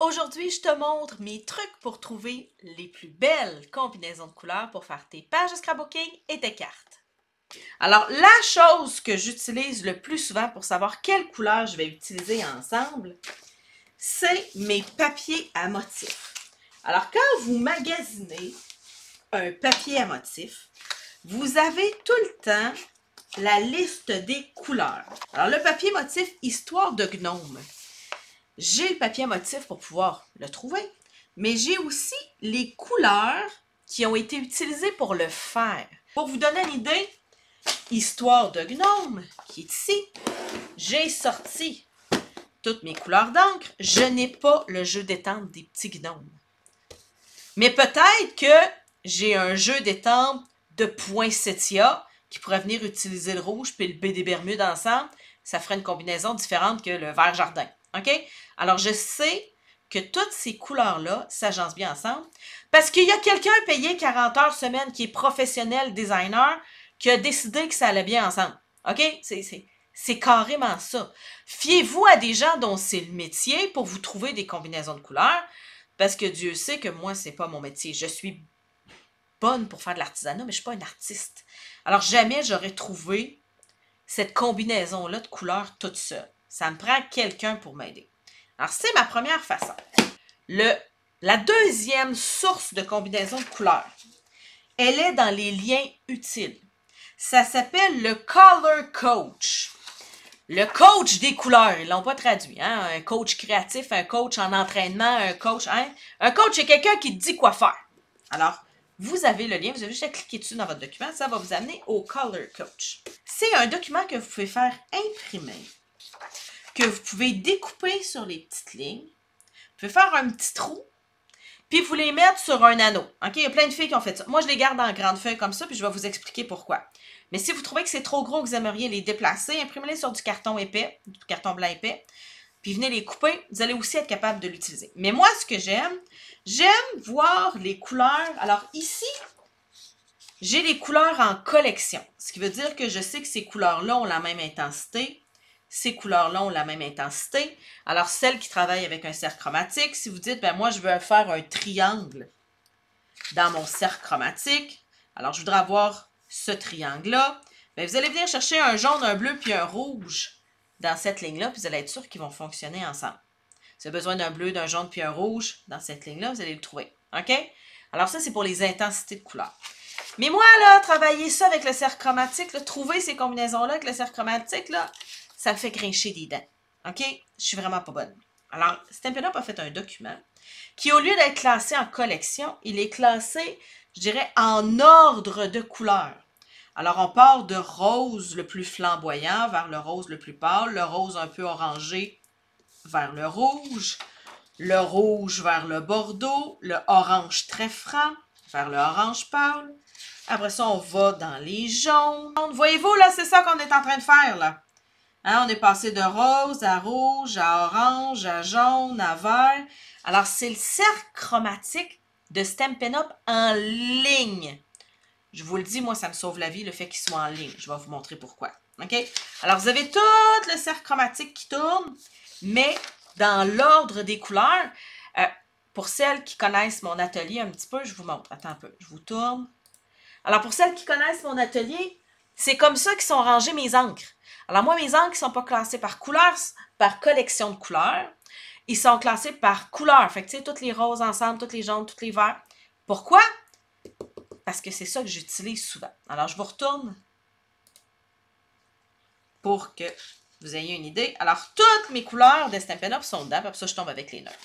Aujourd'hui, je te montre mes trucs pour trouver les plus belles combinaisons de couleurs pour faire tes pages de scrapbooking et tes cartes. Alors, la chose que j'utilise le plus souvent pour savoir quelle couleur je vais utiliser ensemble, c'est mes papiers à motifs. Alors, quand vous magasinez un papier à motifs, vous avez tout le temps la liste des couleurs. Alors, le papier motif Histoire de gnome. J'ai le papier à motif pour pouvoir le trouver, mais j'ai aussi les couleurs qui ont été utilisées pour le faire. Pour vous donner une idée, Histoire de gnome, qui est ici, j'ai sorti toutes mes couleurs d'encre. Je n'ai pas le jeu d'étampe des petits gnomes. Mais peut-être que j'ai un jeu d'étampe de poinsettia qui pourrait venir utiliser le rouge puis le B des Bermudes ensemble. Ça ferait une combinaison différente que le vert jardin. OK? Alors, je sais que toutes ces couleurs-là s'agencent bien ensemble parce qu'il y a quelqu'un payé 40 heures semaine qui est professionnel designer qui a décidé que ça allait bien ensemble. OK? C'est carrément ça. Fiez-vous à des gens dont c'est le métier pour vous trouver des combinaisons de couleurs parce que Dieu sait que moi, c'est pas mon métier. Je suis bonne pour faire de l'artisanat, mais je suis pas une artiste. Alors, jamais j'aurais trouvé cette combinaison-là de couleurs toute seule. Ça me prend quelqu'un pour m'aider. Alors, c'est ma première façon. La deuxième source de combinaison de couleurs, elle est dans les liens utiles. Ça s'appelle le Color Coach. Le coach des couleurs, ils l'ont pas traduit. Hein? Un coach créatif, un coach en entraînement, un coach... Hein? Un coach, c'est quelqu'un qui te dit quoi faire. Alors, vous avez le lien, vous avez juste à cliquer dessus dans votre document, ça va vous amener au Color Coach. C'est un document que vous pouvez faire imprimer, que vous pouvez découper sur les petites lignes. Vous pouvez faire un petit trou, puis vous les mettre sur un anneau. OK? Il y a plein de filles qui ont fait ça. Moi, je les garde en grande feuille comme ça, puis je vais vous expliquer pourquoi. Mais si vous trouvez que c'est trop gros, que vous aimeriez les déplacer, imprimez-les sur du carton épais, du carton blanc épais, puis venez les couper. Vous allez aussi être capable de l'utiliser. Mais moi, ce que j'aime voir les couleurs. Alors ici, j'ai les couleurs en collection. Ce qui veut dire que je sais que ces couleurs-là ont la même intensité. Ces couleurs-là ont la même intensité. Alors, celles qui travaillent avec un cercle chromatique, si vous dites, ben moi, je veux faire un triangle dans mon cercle chromatique, alors je voudrais avoir ce triangle-là, ben, vous allez venir chercher un jaune, un bleu, puis un rouge dans cette ligne-là, puis vous allez être sûr qu'ils vont fonctionner ensemble. Si vous avez besoin d'un bleu, d'un jaune, puis un rouge dans cette ligne-là, vous allez le trouver. OK? Alors ça, c'est pour les intensités de couleurs. Mais moi, là, travailler ça avec le cercle chromatique, là, trouver ces combinaisons-là avec le cercle chromatique, là, ça me fait grincher des dents. OK? Je suis vraiment pas bonne. Alors, Stampin' Up a fait un document qui, au lieu d'être classé en collection, il est classé, je dirais, en ordre de couleurs. Alors, on part de rose le plus flamboyant vers le rose le plus pâle, le rose un peu orangé vers le rouge vers le bordeaux, le orange très franc vers le orange pâle. Après ça, on va dans les jaunes. Voyez-vous, là, c'est ça qu'on est en train de faire, là. Hein, on est passé de rose à rouge, à orange, à jaune, à vert. Alors, c'est le cercle chromatique de Stampin' Up en ligne. Je vous le dis, moi, ça me sauve la vie, le fait qu'il soit en ligne. Je vais vous montrer pourquoi. OK? Alors, vous avez tout le cercle chromatique qui tourne, mais dans l'ordre des couleurs. Pour celles qui connaissent mon atelier un petit peu, je vous montre. Attends un peu, je vous tourne. Alors, pour celles qui connaissent mon atelier, c'est comme ça qu'ils sont rangées mes encres. Alors, moi, mes encres ne sont pas classées par couleurs, par collection de couleurs. Ils sont classés par couleurs. Fait que, tu sais, toutes les roses ensemble, toutes les jaunes, toutes les verts. Pourquoi? Parce que c'est ça que j'utilise souvent. Alors, je vous retourne pour que vous ayez une idée. Alors, toutes mes couleurs de Stampin' Up sont dedans. Puis ça, je tombe avec les neutres.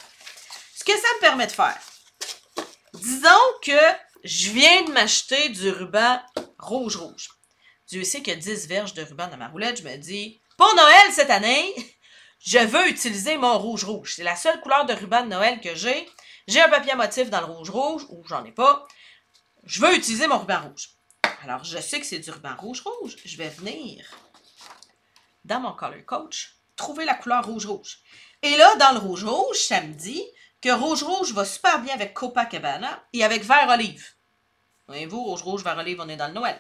Ce que ça me permet de faire, disons que je viens de m'acheter du ruban rouge-rouge. Dieu sait qu'il y a 10 verges de ruban dans ma roulette. Je me dis, pour Noël cette année, je veux utiliser mon rouge-rouge. C'est la seule couleur de ruban de Noël que j'ai. J'ai un papier à motif dans le rouge-rouge, ou j'en ai pas. Je veux utiliser mon ruban rouge. Alors, je sais que c'est du ruban rouge-rouge. Je vais venir dans mon Color Coach, trouver la couleur rouge-rouge. Et là, dans le rouge-rouge, ça me dit que rouge-rouge va super bien avec Copacabana et avec vert-olive. Voyez-vous, rouge-rouge, vert-olive, on est dans le Noël.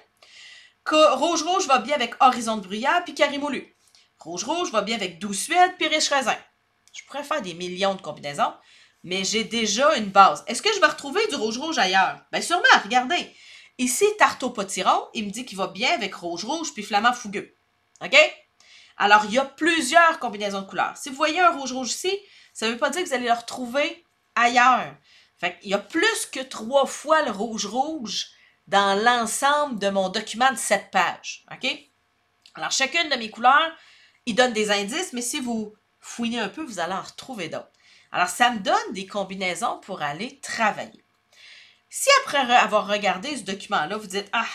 Rouge-rouge va bien avec Horizon de bruyère puis Carimolu. Rouge-rouge va bien avec Douce Suède puis Riche Raisin. Je pourrais faire des millions de combinaisons. mais j'ai déjà une base. Est-ce que je vais retrouver du rouge ailleurs? Bien, sûrement, regardez. Ici, tarte au potiron, il me dit qu'il va bien avec rouge puis flamand fougueux. OK? Alors, il y a plusieurs combinaisons de couleurs. Si vous voyez un rouge ici, ça ne veut pas dire que vous allez le retrouver ailleurs. Fait qu'il y a plus que 3 fois le rouge dans l'ensemble de mon document de 7 pages. OK? Alors, chacune de mes couleurs, il donne des indices, mais si vous fouinez un peu, vous allez en retrouver d'autres. Alors, ça me donne des combinaisons pour aller travailler. Si après avoir regardé ce document-là, vous dites « Ah,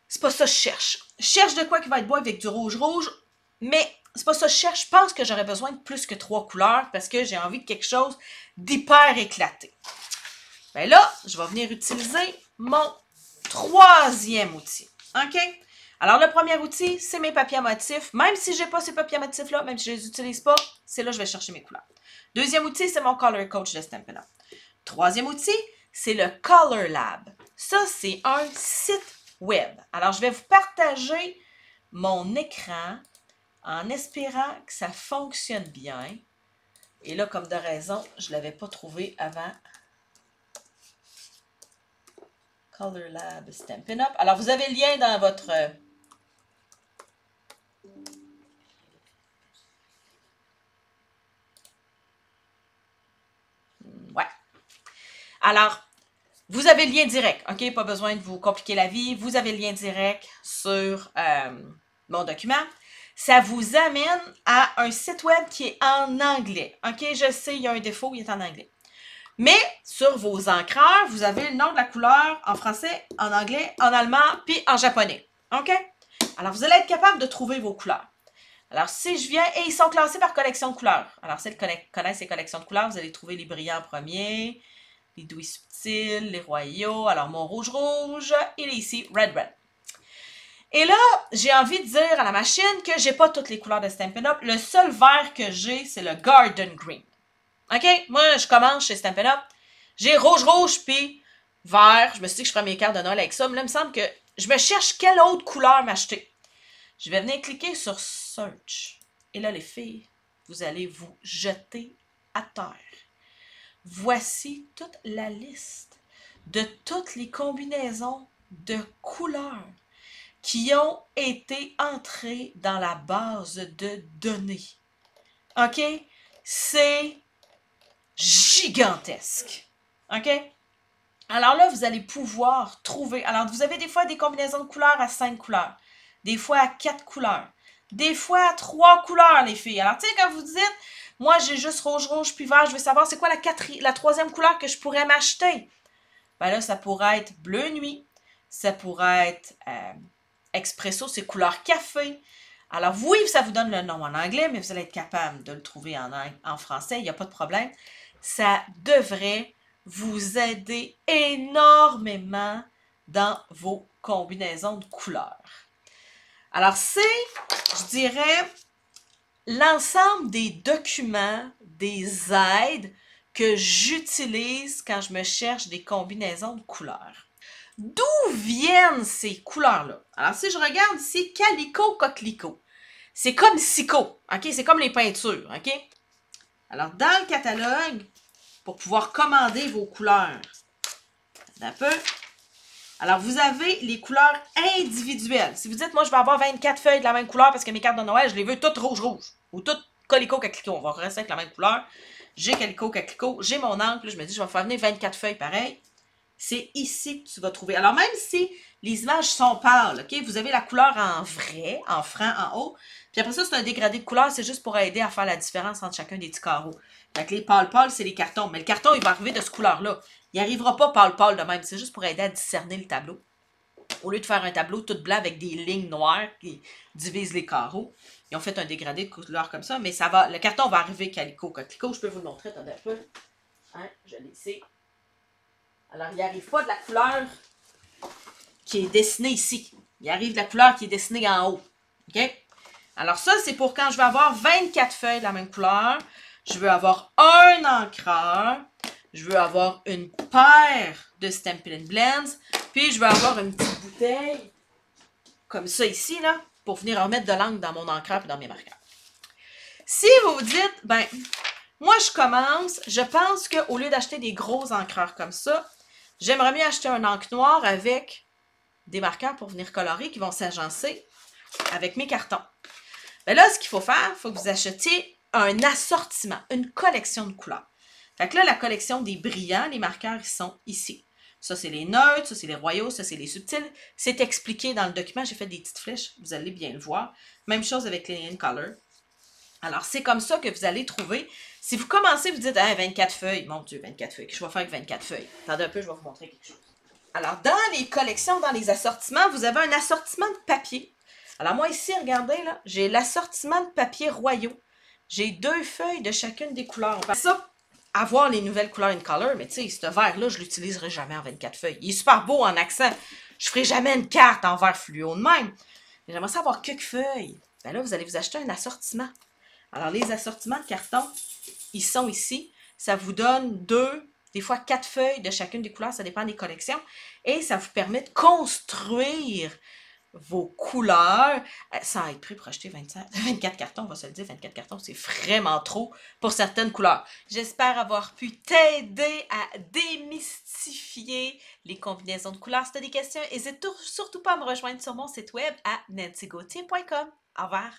c'est pas ça que je cherche. Je cherche de quoi qui va être beau avec du rouge, mais c'est pas ça que je cherche. Je pense que j'aurais besoin de plus que 3 couleurs parce que j'ai envie de quelque chose d'hyper éclaté. » Bien là, je vais venir utiliser mon 3e outil. OK? Alors, le premier outil, c'est mes papiers à motifs. Même si je n'ai pas ces papiers à motifs-là, même si je ne les utilise pas, c'est là que je vais chercher mes couleurs. Deuxième outil, c'est mon Color Coach de Stampin' Up. Troisième outil, c'est le Color Lab. Ça, c'est un site web. Alors, je vais vous partager mon écran en espérant que ça fonctionne bien. Et là, comme de raison, je ne l'avais pas trouvé avant. Color Lab Stampin' Up. Alors, vous avez le lien dans votre... Ouais. Alors, vous avez le lien direct, OK? Pas besoin de vous compliquer la vie. Vous avez le lien direct sur mon document. Ça vous amène à un site web qui est en anglais. OK? Je sais, il y a un défaut, il est en anglais. Mais sur vos encreurs, vous avez le nom de la couleur en français, en anglais, en allemand, puis en japonais. OK? Alors, vous allez être capable de trouver vos couleurs. Alors, si je viens, et ils sont classés par collection de couleurs. Alors, celles qui connaissent les collections de couleurs, vous allez trouver les brillants en premier, les doux subtils, les royaux. Alors, mon rouge, il est ici, red. Et là, j'ai envie de dire à la machine que j'ai pas toutes les couleurs de Stampin' Up. Le seul vert que j'ai, c'est le Garden Green. OK? Moi, je commence chez Stampin' Up. J'ai rouge, puis vert. Je me suis dit que je ferais mes cartes de Noël avec ça. Mais là, il me semble que je me cherche quelle autre couleur m'acheter. Je vais venir cliquer sur Search. Et là, les filles, vous allez vous jeter à terre. Voici toute la liste de toutes les combinaisons de couleurs qui ont été entrées dans la base de données. OK? C'est gigantesque. OK? Alors là, vous allez pouvoir trouver... Alors, vous avez des fois des combinaisons de couleurs à 5 couleurs. Des fois à 4 couleurs. Des fois à 3 couleurs, les filles. Alors, tu sais, quand vous dites, moi, j'ai juste rouge, puis vert, je veux savoir c'est quoi la 3e couleur que je pourrais m'acheter. Ben là, ça pourrait être bleu nuit. Ça pourrait être expresso, c'est couleur café. Alors, oui, ça vous donne le nom en anglais, mais vous allez être capable de le trouver en français. Il n'y a pas de problème. Ça devrait vous aider énormément dans vos combinaisons de couleurs. Alors, c'est, je dirais, l'ensemble des documents, des aides que j'utilise quand je me cherche des combinaisons de couleurs. D'où viennent ces couleurs-là? Alors, si je regarde ici, Calico Coquelicot, c'est comme Sico, OK? C'est comme les peintures, OK? Alors, dans le catalogue, pour pouvoir commander vos couleurs, un peu. Alors, vous avez les couleurs individuelles. Si vous dites, moi, je vais avoir 24 feuilles de la même couleur parce que mes cartes de Noël, je les veux toutes rouge, ou toutes Calico Coquelicot. On va rester avec la même couleur. J'ai Calico Coquelicot, j'ai mon encre. Je me dis, je vais faire venir 24 feuilles pareil. C'est ici que tu vas trouver. Alors, même si les images sont pâles, OK, vous avez la couleur en vrai, en franc, en haut. Puis après ça, c'est un dégradé de couleur. C'est juste pour aider à faire la différence entre chacun des petits carreaux. Fait que les pâles, c'est les cartons. Mais le carton, il va arriver de ce couleur-là. Il n'arrivera pas pâle de même. C'est juste pour aider à discerner le tableau. Au lieu de faire un tableau tout blanc avec des lignes noires qui divisent les carreaux, ils ont fait un dégradé de couleur comme ça. Mais ça va, le carton va arriver Calico Coquelicot. Je peux vous le montrer. Attendez un peu. Hein, je l'ai ici. Alors, il n'arrive pas de la couleur qui est dessinée ici. Il arrive de la couleur qui est dessinée en haut. OK? Alors, ça, c'est pour quand je vais avoir 24 feuilles de la même couleur. Je veux avoir un encreur. Je veux avoir une paire de Stampin' Blends. Puis, je veux avoir une petite bouteille comme ça ici, là, pour venir remettre de l'encre dans mon encreur et dans mes marqueurs. Si vous vous dites, ben, Moi, je pense qu'au lieu d'acheter des gros encreurs comme ça, j'aimerais mieux acheter un encre noire avec des marqueurs pour venir colorer qui vont s'agencer avec mes cartons. Ben là, ce qu'il faut faire, il faut que vous achetiez un assortiment, une collection de couleurs. Fait que là, la collection des brillants, les marqueurs, ils sont ici. Ça, c'est les neutres, ça, c'est les royaux, ça, c'est les subtils. C'est expliqué dans le document. J'ai fait des petites flèches. Vous allez bien le voir. Même chose avec les in color. Alors, c'est comme ça que vous allez trouver. Si vous commencez, vous dites, ah, 24 feuilles. Mon Dieu, 24 feuilles. Qu'est-ce que je vais faire avec 24 feuilles? Attendez un peu, je vais vous montrer quelque chose. Alors, dans les collections, dans les assortiments, vous avez un assortiment de papier. Alors, moi, ici, regardez, là, j'ai l'assortiment de papier royaux. J'ai 2 feuilles de chacune des couleurs. On va ça avoir les nouvelles couleurs in color, mais tu sais, ce vert-là, je ne l'utiliserai jamais en 24 feuilles. Il est super beau en accent. Je ne ferai jamais une carte en vert fluo de même. Mais j'aimerais ça avoir quelques feuilles. Ben là, vous allez vous acheter un assortiment. Alors, les assortiments de carton, ils sont ici. Ça vous donne 2, des fois 4 feuilles de chacune des couleurs, ça dépend des collections. Et ça vous permet de construire vos couleurs sans être prêt pour acheter 24 cartons, on va se le dire, 24 cartons, c'est vraiment trop pour certaines couleurs. J'espère avoir pu t'aider à démystifier les combinaisons de couleurs. Si tu as des questions, n'hésite surtout pas à me rejoindre sur mon site web à nancygauthier.com. Au revoir!